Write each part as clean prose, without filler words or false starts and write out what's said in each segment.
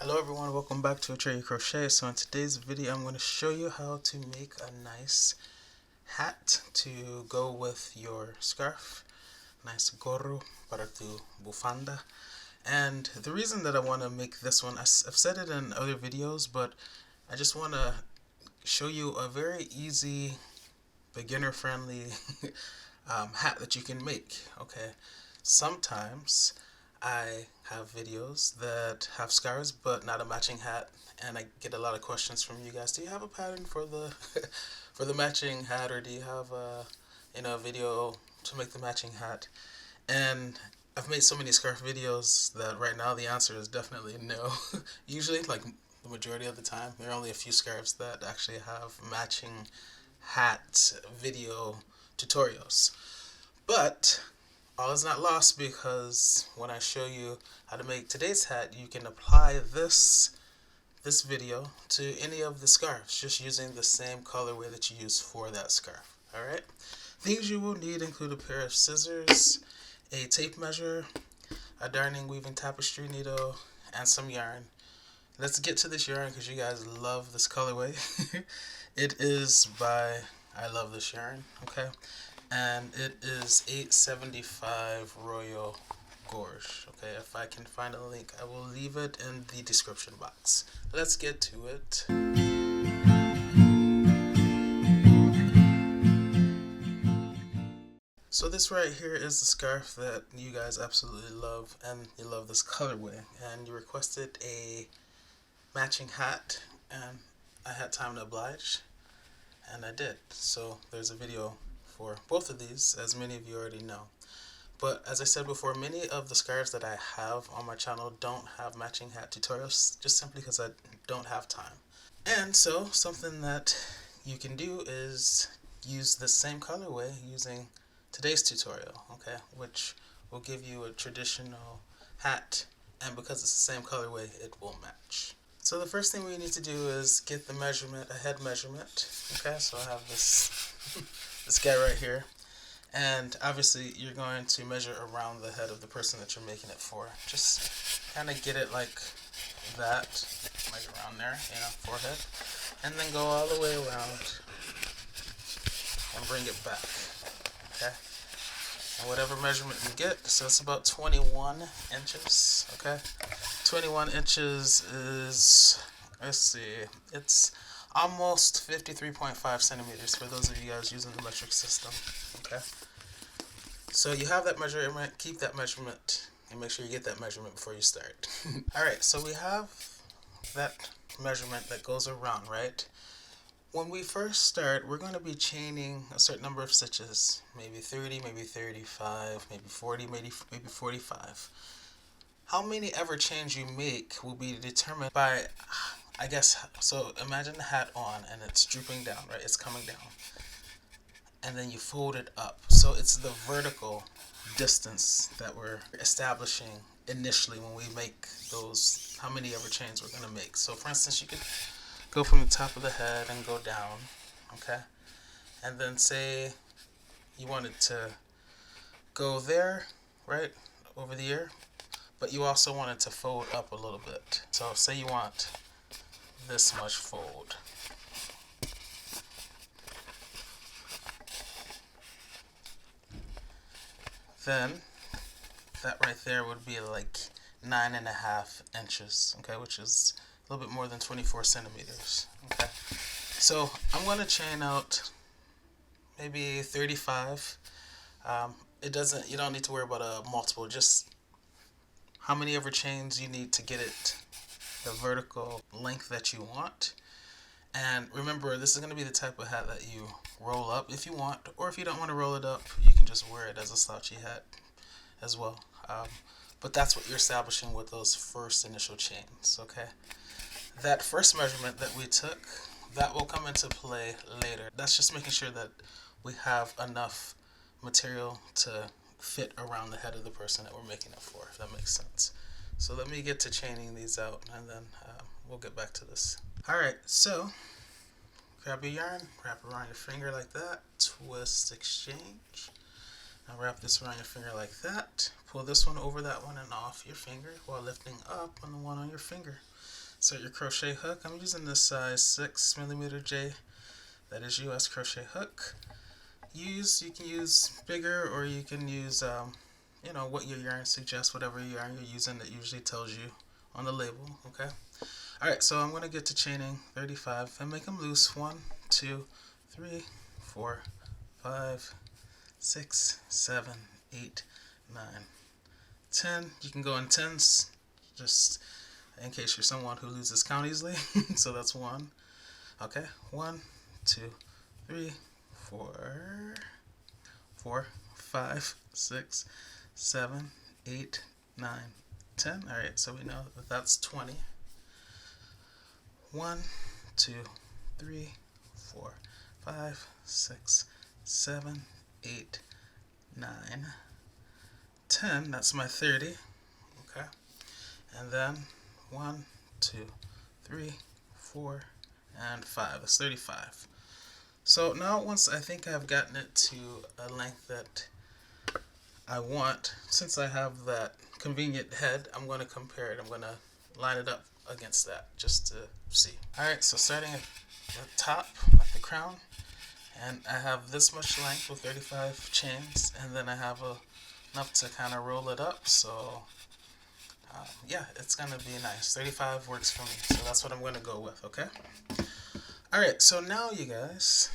Hello everyone, welcome back to Atreyu Crochet. So in today's video I'm going to show you how to make a nice hat to go with your scarf. Nice gorro para tu bufanda. And the reason that I want to make this one, I've said it in other videos, but I just want to show you a very easy, beginner friendly hat that you can make. Okay, sometimes I have videos that have scarves but not a matching hat, and I get a lot of questions from you guys. Do you have a pattern for the for the matching hat, or do you have a video to make the matching hat? And I've made so many scarf videos that right now the answer is definitely no. Usually, like the majority of the time, there are only a few scarves that actually have matching hat video tutorials. But all is not lost, because when I show you how to make today's hat, you can apply this video to any of the scarves just using the same colorway that you use for that scarf. Alright? Things you will need include a pair of scissors, a tape measure, a darning weaving tapestry needle, and some yarn. Let's get to this yarn because you guys love this colorway. It is by I Love This Yarn, okay? And it is 875 Royal Gorge. Okay, if I can find a link, I will leave it in the description box. Let's get to it. So this right here is the scarf that you guys absolutely love, and you love this colorway, and you requested a matching hat, and I had time to oblige, and I did. So there's a video for both of these, as many of you already know. But as I said before, many of the scarves that I have on my channel don't have matching hat tutorials, just simply because I don't have time. And so something that you can do is use the same colorway using today's tutorial, okay, which will give you a traditional hat, and because it's the same colorway, it will match. So the first thing we need to do is get the measurement, a head measurement. Okay, so I have this guy right here, and obviously you're going to measure around the head of the person that you're making it for. Just kind of get it like that, like around there, forehead, and then go all the way around and bring it back. Okay, and whatever measurement you get, so it's about 21 inches. Okay, 21 inches is, let's see, it's almost 53.5 centimeters for those of you guys using the metric system. Okay, so you have that measurement, keep that measurement, and make sure you get that measurement before you start. Alright, so we have that measurement that goes around, right? When we first start, we're going to be chaining a certain number of stitches, maybe 30, maybe 35, maybe 40, maybe 45. How many ever chains you make will be determined by, I guess, so imagine the hat on and it's drooping down, right? It's coming down. And then you fold it up. So it's the vertical distance that we're establishing initially when we make those, how many ever chains we're going to make. So for instance, you could go from the top of the head and go down, okay? And then say you wanted to go there, right, over the ear, but you also want it to fold up a little bit. So say you want this much fold. Then that right there would be like 9.5 inches, okay, which is a little bit more than 24 centimeters. Okay, so I'm going to chain out maybe 35. You don't need to worry about a multiple, just how many ever chains you need to get it the vertical length that you want. And remember, this is going to be the type of hat that you roll up if you want, or if you don't want to roll it up, you can just wear it as a slouchy hat as well. But that's what you're establishing with those first initial chains, okay? That first measurement that we took, that will come into play later. That's just making sure that we have enough material to fit around the head of the person that we're making it for, if that makes sense. So let me get to chaining these out, and then we'll get back to this. Alright, so grab your yarn, wrap around your finger like that, twist, exchange. Now wrap this around your finger like that, pull this one over that one and off your finger while lifting up on the one on your finger. So your crochet hook, I'm using this size 6mm J, that is US crochet hook. You can use bigger, or you can use what your yarn suggests, whatever yarn you're using that usually tells you on the label. Okay. Alright, so I'm going to get to chaining 35 and make them loose. 1, 2, 3, 4, 5, 6, 7, 8, 9, 10. You can go in tens, just in case you're someone who loses count easily. So that's 1. Okay, 1, 2, 3, 4, 5, 6, 7, 8, 9, 10. Alright, so we know that that's 20. 1, 2, 3, 4, 5, 6, 7, 8, 9, 10. That's my 30. Okay. And then 1, 2, 3, 4, and 5. That's 35. So now once I think I've gotten it to a length that I want, since I have that convenient head, I'm going to compare it. I'm going to line it up against that just to see. Alright, so starting at the top, at the crown, and I have this much length with 35 chains, and then I have enough to kind of roll it up. So yeah, it's going to be nice. 35 works for me, so that's what I'm going to go with. Okay. Alright, so now you guys,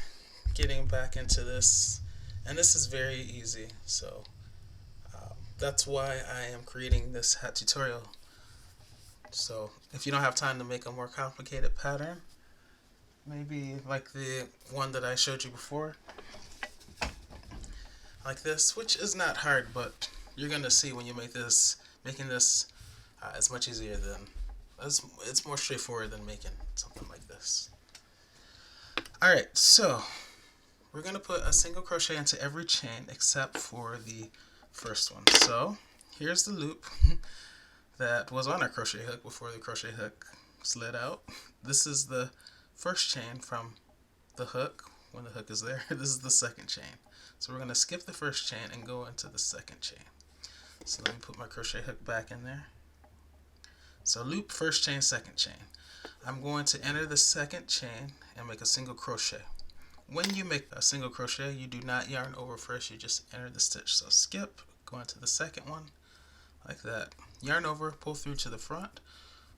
getting back into this, and this is very easy, so that's why I am creating this hat tutorial. So if you don't have time to make a more complicated pattern, maybe like the one that I showed you before, like this, which is not hard, but you're gonna see when you make this, making this is much easier than, it's more straightforward than making something like this. Alright, so we're gonna put a single crochet into every chain except for the first one. So here's the loop that was on our crochet hook before the crochet hook slid out. This is the first chain from the hook when the hook is there. This is the second chain. So we're going to skip the first chain and go into the second chain. So let me put my crochet hook back in there. So loop, first chain, second chain. I'm going to enter the second chain and make a single crochet. When you make a single crochet, you do not yarn over first, you just enter the stitch. So skip, go into the second one, like that. Yarn over, pull through to the front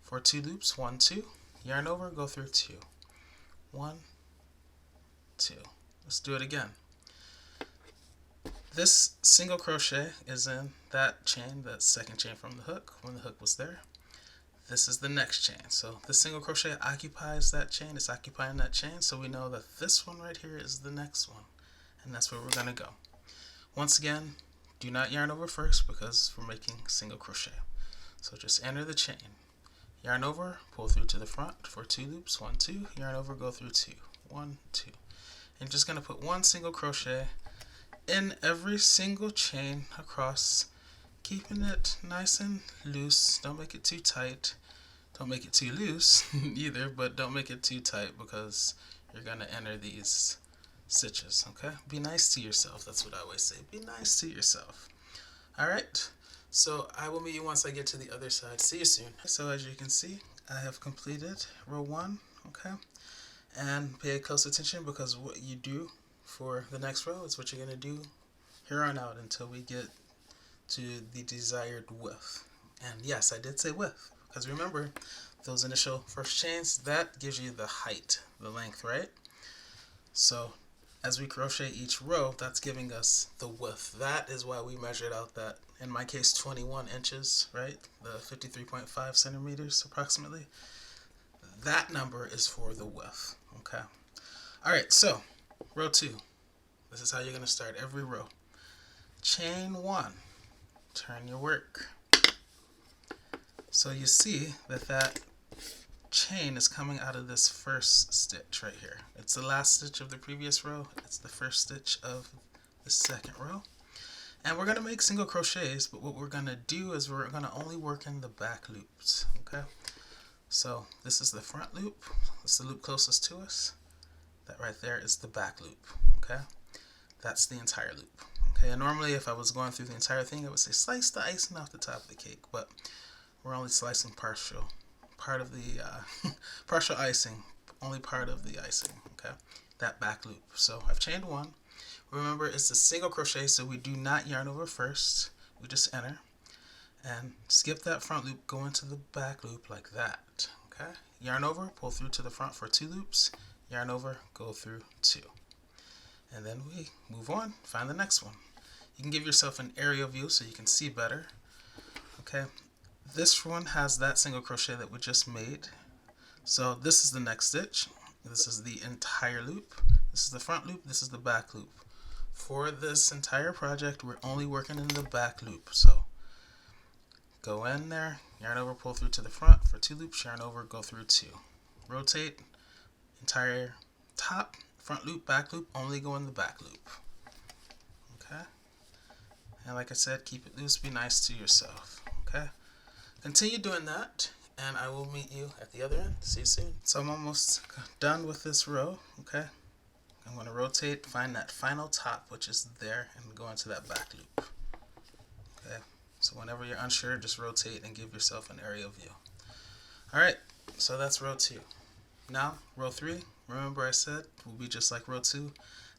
for 2 loops, 1, 2. Yarn over, go through 2. 1, 2. Let's do it again. This single crochet is in that chain, that second chain from the hook, when the hook was there. This is the next chain. So the single crochet occupies that chain, it's occupying that chain, so we know that this one right here is the next one, and that's where we're going to go. Once again, do not yarn over first because we're making single crochet. So just enter the chain. Yarn over, pull through to the front for 2 loops, 1, 2. Yarn over, go through 2. 1, 2. And just going to put 1 single crochet in every single chain across, keeping it nice and loose. Don't make it too tight. Don't make it too loose either, but don't make it too tight because you're going to enter these stitches. Okay? Be nice to yourself. That's what I always say. Be nice to yourself. Alright? So I will meet you once I get to the other side. See you soon. So as you can see, I have completed row 1, okay? And pay close attention because what you do for the next row is what you're going to do here on out until we get to the desired width. And yes, I did say width because remember, those initial first chains, that gives you the height, the length, right? So as we crochet each row, that's giving us the width. That is why we measured out that, in my case, 21 inches, right? The 53.5 centimeters approximately. That number is for the width, okay? All right, so row 2. This is how you're going to start every row. Chain 1, turn your work. So you see that chain is coming out of this first stitch right here. It's the last stitch of the previous row. It's the first stitch of the second row. And we're going to make single crochets, but what we're going to do is we're going to only work in the back loops, okay? So this is the front loop. It's the loop closest to us. That right there is the back loop, okay? That's the entire loop, Okay, and normally if I was going through the entire thing, I would say slice the icing off the top of the cake, but we're only slicing part of the partial icing, only part of the icing. Okay, that back loop. So I've chained one. Remember, it's a single crochet, so we do not yarn over first. We just enter and skip that front loop, go into the back loop like that. Okay, yarn over, pull through to the front for 2 loops, yarn over, go through 2, and then we move on, find the next one. You can give yourself an aerial view so you can see better. Okay, this one has that single crochet that we just made, so this is the next stitch. This is the entire loop, this is the front loop, this is the back loop. For this entire project, we're only working in the back loop, so go in there, yarn over, pull through to the front for 2 loops, yarn over, go through 2. Rotate, entire top, front loop, back loop, only go in the back loop. Okay? And like I said, keep it loose, be nice to yourself. Okay? Continue doing that, and I will meet you at the other end. See you soon. So I'm almost done with this row. Okay? I'm going to rotate, find that final top, which is there, and go into that back loop. Okay? So whenever you're unsure, just rotate and give yourself an aerial view. Alright, so that's row 2. Now, row 3, remember I said, will be just like row 2,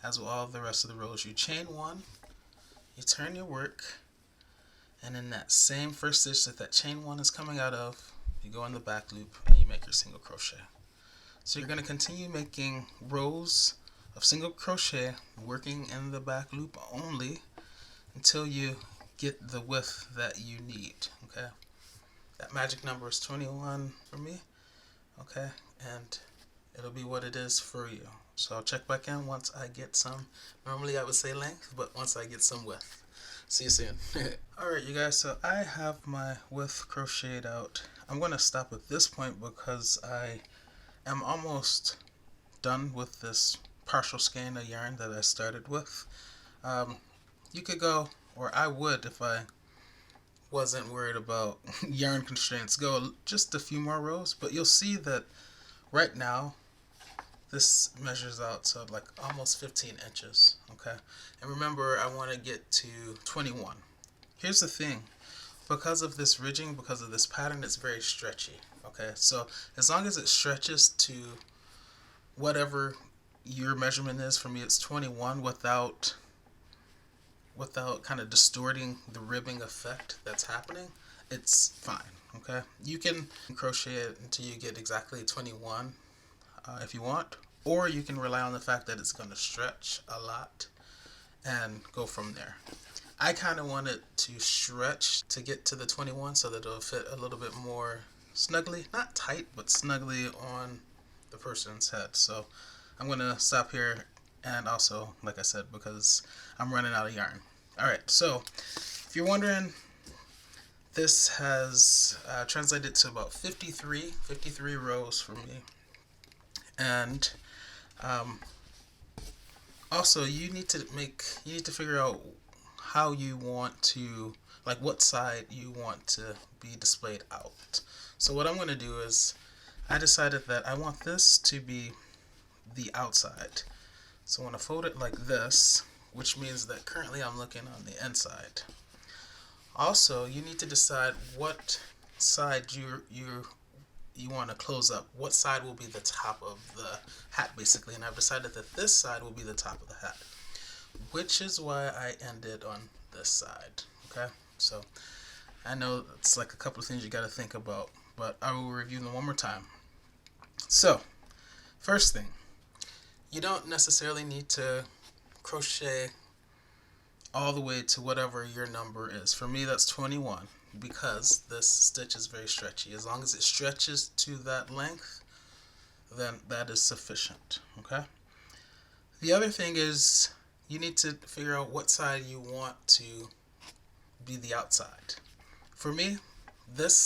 as will all the rest of the rows. You chain 1, you turn your work, and in that same first stitch that chain 1 is coming out of, you go in the back loop and you make your single crochet. So you're going to continue making rows of single crochet, working in the back loop only until you get the width that you need. Okay, that magic number is 21 for me. Okay, and it'll be what it is for you. So I'll check back in once I get some. Normally I would say length, but once I get some width. See you soon. Alright you guys, so I have my width crocheted out. I'm going to stop at this point because I am almost done with this partial skein of yarn that I started with. You could go, or I would if I wasn't worried about yarn constraints, go just a few more rows, but you'll see that right now this measures out to like almost 15 inches. Okay, and remember I want to get to 21. Here's the thing, because of this ridging, because of this pattern, it's very stretchy. Okay, so as long as it stretches to whatever your measurement is, for me it's 21, without kind of distorting the ribbing effect that's happening, it's fine. Okay, you can crochet it until you get exactly 21 if you want, or you can rely on the fact that it's going to stretch a lot and go from there. I kind of want it to stretch to get to the 21 so that it'll fit a little bit more snugly, not tight, but snugly on the person's head. So I'm going to stop here, and also, like I said, because I'm running out of yarn. Alright, so if you're wondering, this has translated to about 53 rows for me. And also you need to figure out how you want to, like what side you want to be displayed out. So what I'm going to do is, I decided that I want this to be the outside. So I'm going to fold it like this, which means that currently I'm looking on the inside. Also, you need to decide what side you want to close up. What side will be the top of the hat, basically. And I've decided that this side will be the top of the hat, which is why I ended on this side. Okay, so I know it's like a couple of things you got to think about, but I will review them one more time. So, first thing, you don't necessarily need to crochet all the way to whatever your number is. For me, that's 21, because this stitch is very stretchy. As long as it stretches to that length, then that is sufficient. Okay? The other thing is, you need to figure out what side you want to be the outside. For me,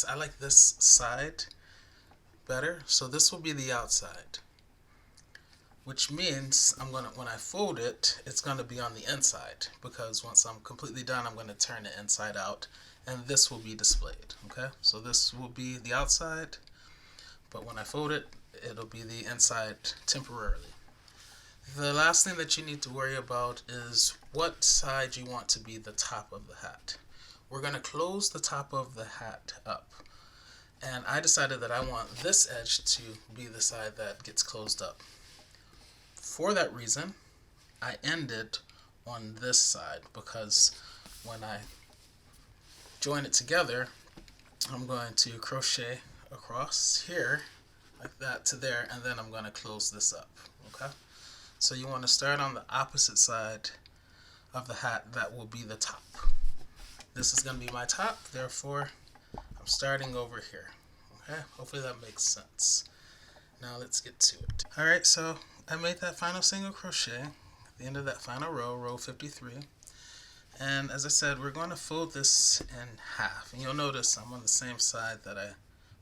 I like this side better, so this will be the outside, which means when I fold it, it's going to be on the inside, because once I'm completely done, I'm going to turn it inside out, and this will be displayed. Okay, so this will be the outside, but when I fold it, it'll be the inside temporarily. The last thing that you need to worry about is what side you want to be the top of the hat. We're going to close the top of the hat up. And I decided that I want this edge to be the side that gets closed up. For that reason, I ended on this side, because when I join it together, I'm going to crochet across here like that to there, and then I'm going to close this up. Okay? So you want to start on the opposite side of the hat. That will be the top. This is going to be my top, therefore I'm starting over here. Okay? Hopefully that makes sense. Now let's get to it. Alright, so I made that final single crochet at the end of that final row, row 53. And as I said, we're going to fold this in half. And you'll notice I'm on the same side that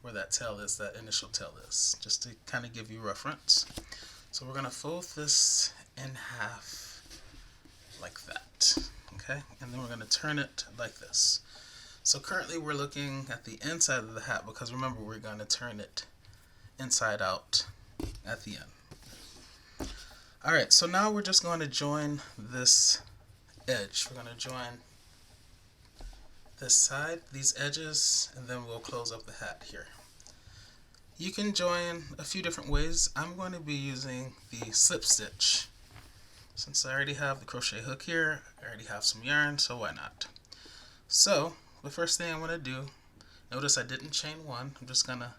where that tail is, that initial tail is, just to kind of give you reference. So we're going to fold this in half like that. Okay? And then we're going to turn it like this. So currently we're looking at the inside of the hat, because remember, we're going to turn it inside out at the end. Alright, so now we're just going to join this edge. We're going to join this side, these edges, and then we'll close up the hat here. You can join a few different ways. I'm going to be using the slip stitch. Since I already have the crochet hook here, I already have some yarn, so why not? So the first thing I'm going to do, notice I didn't chain one. I'm just going to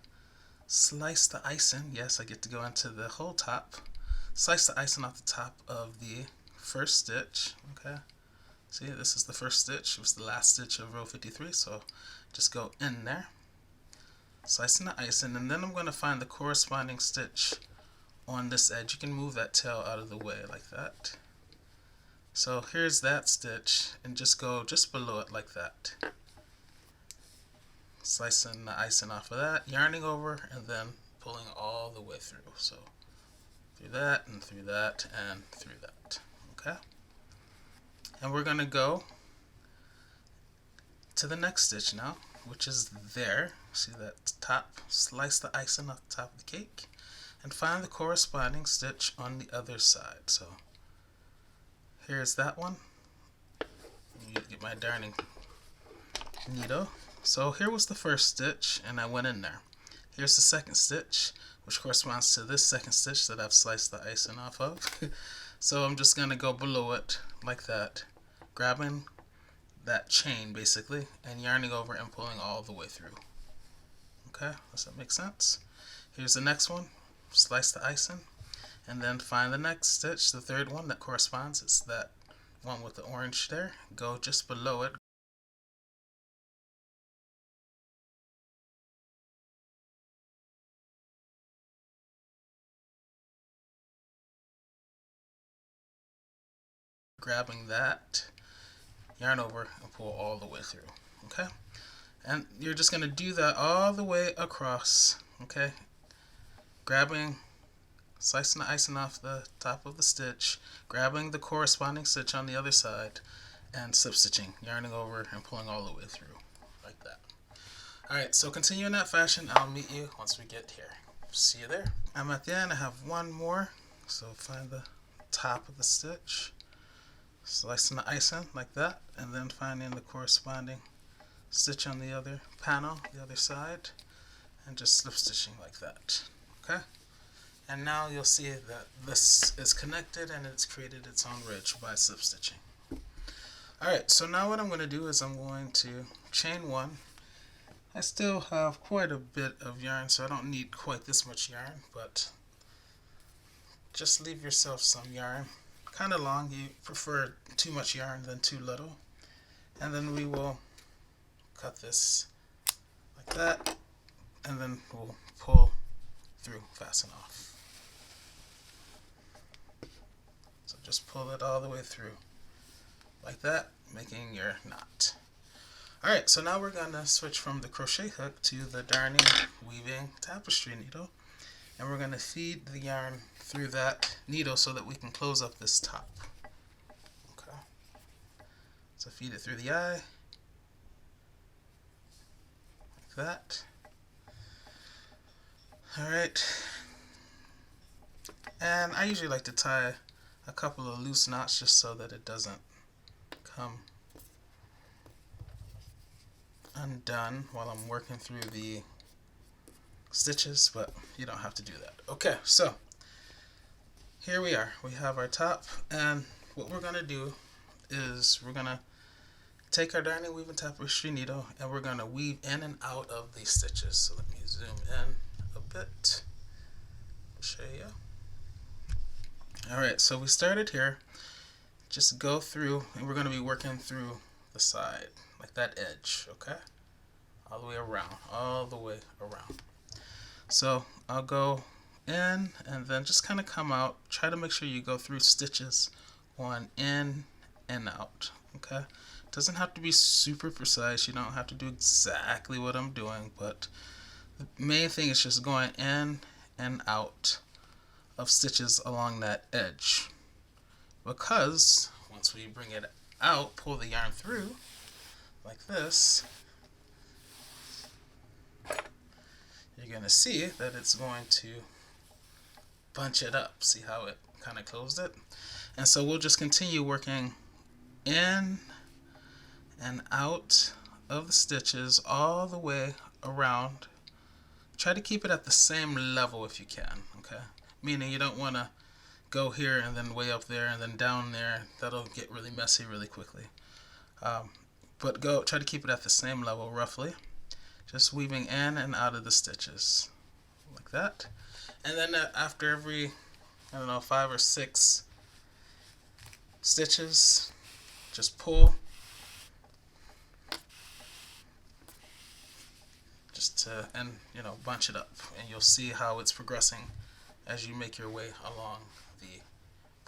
slice the icing. Yes, I get to go into the whole top. Slice the icing off the top of the first stitch. Okay, see, this is the first stitch. It was the last stitch of row 53, so just go in there, slicing the icing, and then I'm going to find the corresponding stitch on this edge. You can move that tail out of the way like that. So here's that stitch, and just go just below it like that. Slicing the icing off of that, yarning over, and then pulling all the way through. So through that, and through that, and through that. Okay? And we're going to go to the next stitch now, which is there. See that top? Slice the icing off the top of the cake, and find the corresponding stitch on the other side. So here's that one. I need to get my darning needle. So here was the first stitch, and I went in there. Here's the second stitch, which corresponds to this second stitch that I've sliced the icing off of. So I'm just going to go below it like that, grabbing that chain basically, and yarning over and pulling all the way through. Okay, does that make sense? Here's the next one. Slice the icing, and then find the next stitch, the third one that corresponds. It's that one with the orange there. Go just below it. Grabbing that, yarn over, and pull all the way through. Okay, and you're just going to do that all the way across. Okay, grabbing, slicing the icing off the top of the stitch, grabbing the corresponding stitch on the other side, and slip stitching, yarning over, and pulling all the way through like that. Alright, so continue in that fashion. I'll meet you once we get here. See you there. I'm at the end. I have one more, so find the top of the stitch, slicing the icing like that, and then finding the corresponding stitch on the other panel, the other side, and just slip stitching like that. Okay, and now you'll see that this is connected and it's created its own ridge by slip stitching. Alright, so now what I'm going to do is I'm going to chain one. I still have quite a bit of yarn, so I don't need quite this much yarn, but just leave yourself some yarn. Kind of long. You prefer too much yarn than too little. And then we will cut this like that, and then we'll pull through, fasten off. So just pull it all the way through like that, making your knot. Alright, so now we're going to switch from the crochet hook to the darning, weaving tapestry needle, and we're going to feed the yarn through that needle so that we can close up this top. Okay, so feed it through the eye like that. Alright, and I usually like to tie a couple of loose knots just so that it doesn't come undone while I'm working through the stitches, but you don't have to do that. Okay, so here we are. We have our top, and what we're going to do is we're going to take our darning weaving tapestry needle and we're going to weave in and out of these stitches. So let me zoom in a bit, show you. Alright, so we started here. Just go through, and we're going to be working through the side, like that edge, okay? All the way around. So I'll go in and then just kind of come out. Try to make sure you go through stitches going in and out, okay? Doesn't have to be super precise. You don't have to do exactly what I'm doing, but the main thing is just going in and out of stitches along that edge. Because once we bring it out, pull the yarn through like this, you're going to see that it's going to bunch it up. See how it kind of closed it? And so we'll just continue working in and out of the stitches all the way around. Try to keep it at the same level if you can, okay? Meaning you don't want to go here and then way up there and then down there. That'll get really messy really quickly. But try to keep it at the same level roughly. Just weaving in and out of the stitches like that. And then after every, I don't know, 5 or 6 stitches, just pull. Just to, and you know, bunch it up, and you'll see how it's progressing as you make your way along the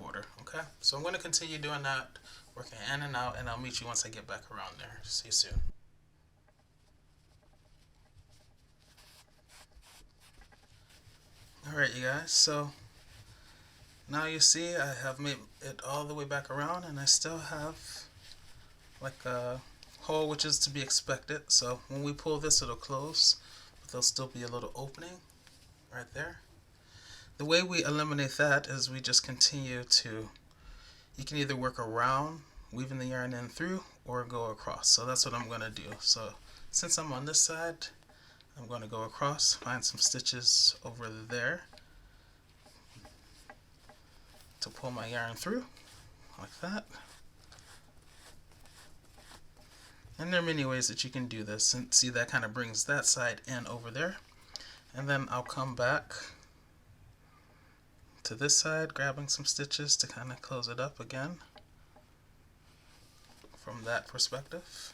border. Okay, so I'm going to continue doing that, working in and out, and I'll meet you once I get back around there. See you soon. Alright, you guys, so now you see I have made it all the way back around, and I still have like a hole, which is to be expected. So when we pull this, it'll close, but there'll still be a little opening right there. The way we eliminate that is we just continue to, you can either work around, weaving the yarn in through, or go across. So that's what I'm going to do. So since I'm on this side, I'm going to go across, find some stitches over there to pull my yarn through, like that. And there are many ways that you can do this, and see that kind of brings that side in over there. And then I'll come back to this side, grabbing some stitches to kind of close it up again from that perspective.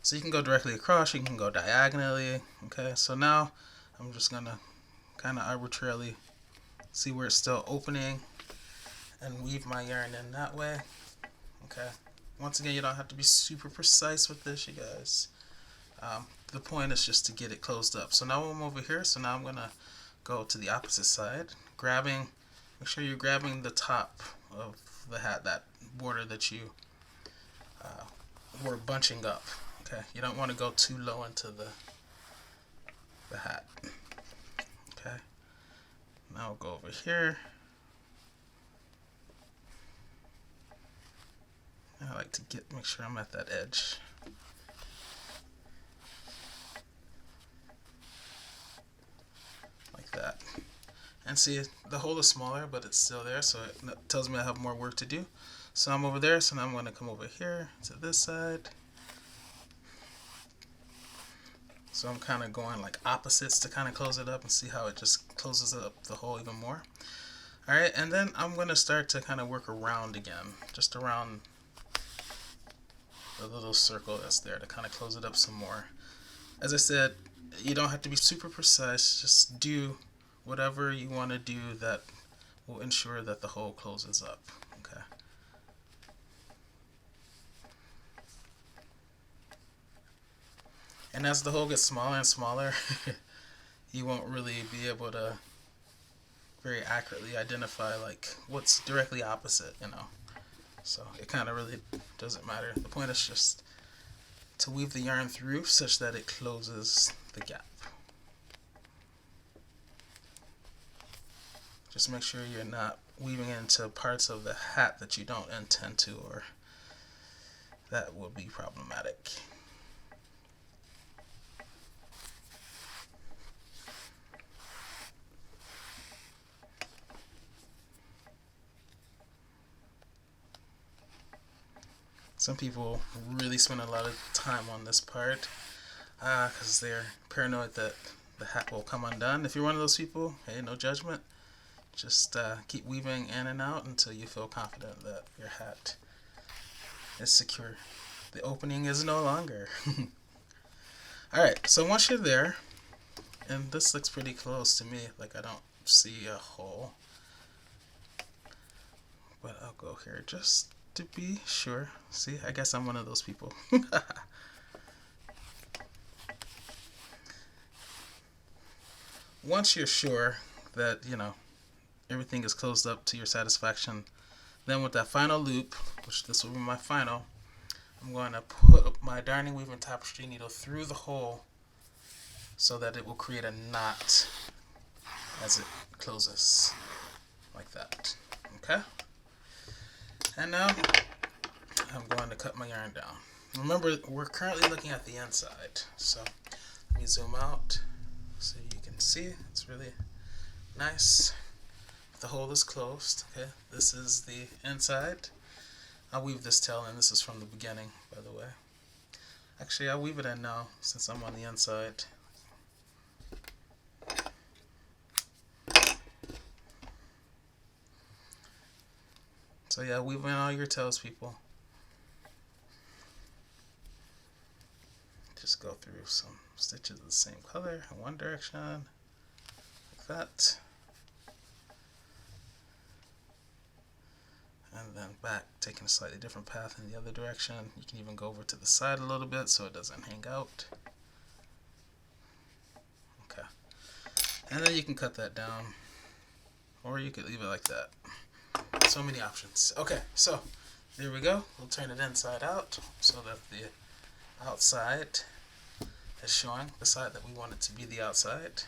So you can go directly across, you can go diagonally. Okay, so now I'm just gonna kind of arbitrarily see where it's still opening and weave my yarn in that way. Okay, once again, you don't have to be super precise with this, you guys. The point is just to get it closed up. So now I'm over here, so now I'm gonna go to the opposite side, grabbing, make sure you're grabbing the top of the hat, that border that you were bunching up. Okay, you don't want to go too low into the hat. Okay, now I'll go over here. I like to make sure I'm at that edge. Like that. And see, the hole is smaller, but it's still there, so it tells me I have more work to do. So I'm over there, so now I'm going to come over here to this side. So I'm kind of going like opposites to kind of close it up and see how it just closes up the hole even more. Alright, and then I'm going to start to kind of work around again, just around the little circle that's there to kind of close it up some more. As I said, you don't have to be super precise, just do whatever you want to do that will ensure that the hole closes up. Okay. And as the hole gets smaller and smaller, you won't really be able to very accurately identify like what's directly opposite, you know. So it kind of really doesn't matter. The point is just to weave the yarn through such that it closes the gap. Just make sure you're not weaving into parts of the hat that you don't intend to, or that will be problematic. Some people really spend a lot of time on this part because they're paranoid that the hat will come undone. If you're one of those people, hey, no judgment. Just keep weaving in and out until you feel confident that your hat is secure. The opening is no longer. Alright, so once you're there, and this looks pretty close to me, like I don't see a hole, but I'll go here just to be sure. See, I guess I'm one of those people. Once you're sure that, everything is closed up to your satisfaction, then with that final loop, which this will be my final, I'm going to put my darning weaving tapestry needle through the hole so that it will create a knot as it closes, like that. Okay? And now I'm going to cut my yarn down. Remember, we're currently looking at the inside, so let me zoom out so you can see. It's really nice. The hole is closed. Okay, this is the inside. I'll weave this tail in. This is from the beginning, by the way. Actually, I'll weave it in now since I'm on the inside. So yeah, weave in all your tails, people. Just go through some stitches of the same color in one direction, like that. And then back, taking a slightly different path in the other direction. You can even go over to the side a little bit so it doesn't hang out. Okay. And then you can cut that down, or you could leave it like that. So many options. Okay, so there we go. We'll turn it inside out so that the outside is showing the side that we want it to be the outside.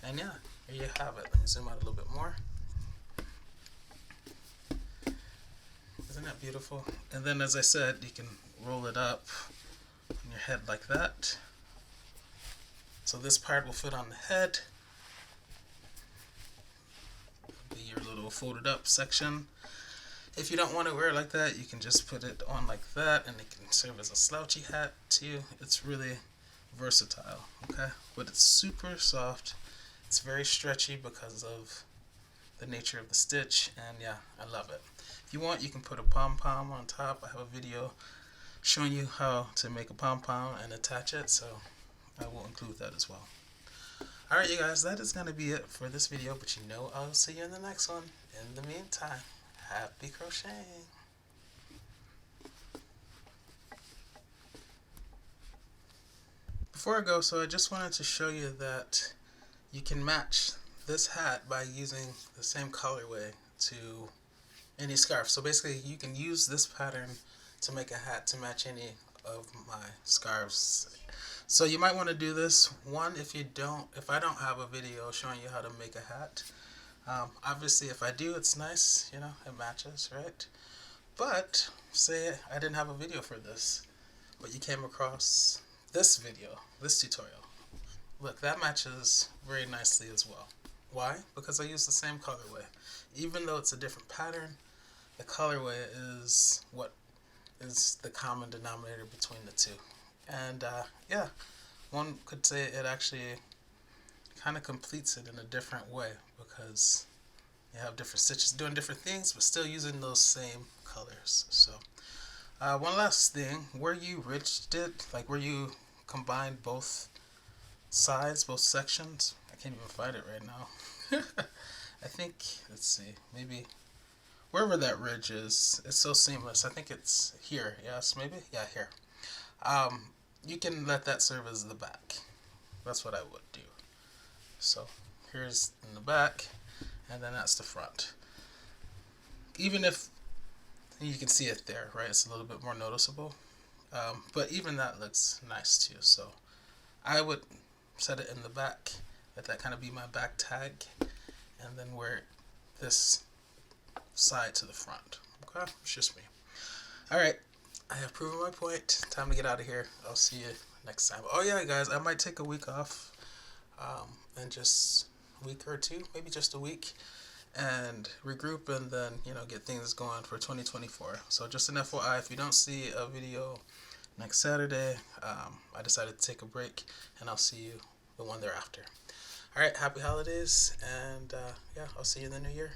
And yeah, here you have it. Let me zoom out a little bit more. Isn't that beautiful? And then, as I said, you can roll it up on your head like that. So this part will fit on the head. It'll be your little folded up section. If you don't want to wear it like that, you can just put it on like that, and it can serve as a slouchy hat too. It's really versatile, okay? But it's super soft. It's very stretchy because of the nature of the stitch, and yeah, I love it. If you want, you can put a pom-pom on top. I have a video showing you how to make a pom-pom and attach it, so I will include that as well. Alright, you guys, that is going to be it for this video, but I'll see you in the next one. In the meantime, happy crocheting! Before I go, so I just wanted to show you that you can match this hat by using the same colorway to any scarf. So basically, you can use this pattern to make a hat to match any of my scarves. So you might want to do this. One, if I don't have a video showing you how to make a hat. Obviously, if I do, it's nice, it matches, right? But say I didn't have a video for this, but you came across this video, this tutorial. Look, that matches very nicely as well. Why? Because I use the same colorway. Even though it's a different pattern, the colorway is what is the common denominator between the two. And yeah, one could say it actually kind of completes it in a different way because you have different stitches doing different things, but still using those same colors. So one last thing, where you ridged it, like where you combined both sides, both sections, I can't even find it right now. I think, let's see, maybe wherever that ridge is, it's so seamless. I think it's here. Yes, maybe? Yeah, here. You can let that serve as the back. That's what I would do. So here's in the back, and then that's the front. Even if you can see it there, right? It's a little bit more noticeable. But even that looks nice too. So I would set it in the back, let that kind of be my back tag. and then wear this side to the front. Okay, it's just me. Alright, I have proven my point. Time to get out of here. I'll see you next time. Oh yeah, guys, I might take a week off, and just a week or two, maybe just a week, and regroup, and then, you know, get things going for 2024. So just an FYI, if you don't see a video next Saturday, I decided to take a break, and I'll see you the one thereafter. Alright, happy holidays, and yeah, I'll see you in the new year.